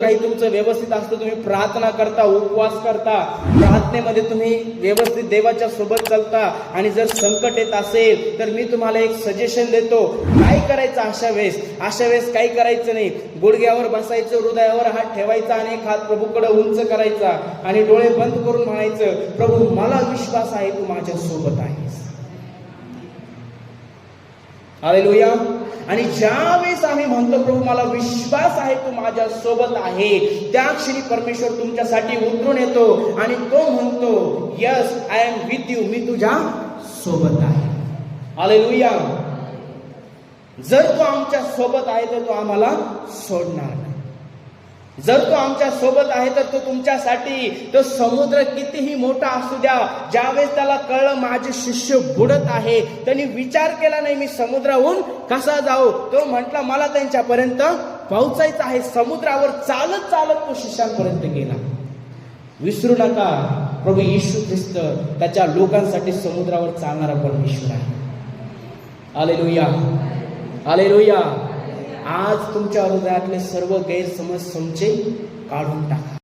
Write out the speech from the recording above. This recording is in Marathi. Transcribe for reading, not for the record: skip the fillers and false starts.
काही तुमचं व्यवस्थित असतं, तुम्ही प्रार्थना करता, उपवास करता, प्रार्थनेमध्ये तुम्ही व्यवस्थित देवाच्या सोबत चालता, आणि जर संकट येत असेल तर मी तुम्हाला एक सजेशन देतो, काय करायचं अशा वेळेस काही करायचं नाही. गुडघ्यावर बसायचं, हृदयावर हात ठेवायचा आणि एक हात प्रभूकडे उंच करायचा आणि डोळे बंद करून म्हणायचं, प्रभू मला विश्वास आहे तू माझ्या सोबत आहेस. हालेलुया. आणि ज्या वेळेस आम्ही म्हणतो प्रभू मला विश्वास आहे तू माझ्या सोबत आहे, त्या क्षणी परमेश्वर तुमच्यासाठी उतरून येतो आणि तो म्हणतो yes I am with you, मी तुझ्या सोबत आहे. हालेलुया. जर तो आमच्या सोबत आहे तर तो आम्हाला सोडणार नाही. जर तो आमच्या सोबत आहे तर तो तुमच्यासाठी, तो समुद्र कितीही मोठा असू द्या, ज्यावेळेस त्याला कळलं माझे शिष्य बुडत आहे, त्यांनी विचार केला नाही मी समुद्राहून कसा जाऊ. तो म्हटला मला त्यांच्यापर्यंत पोहोचायचं आहे. समुद्रावर चालत चालत तो शिष्यांपर्यंत गेला. विसरू नका प्रभू येशू ख्रिस्त त्याच्या लोकांसाठी समुद्रावर चालणारा परमेश्वर आहे. हालेलुया. हालेलुया. आज तुमच्या हृदयातले सर्व गैरसमज समजे काढून टाका.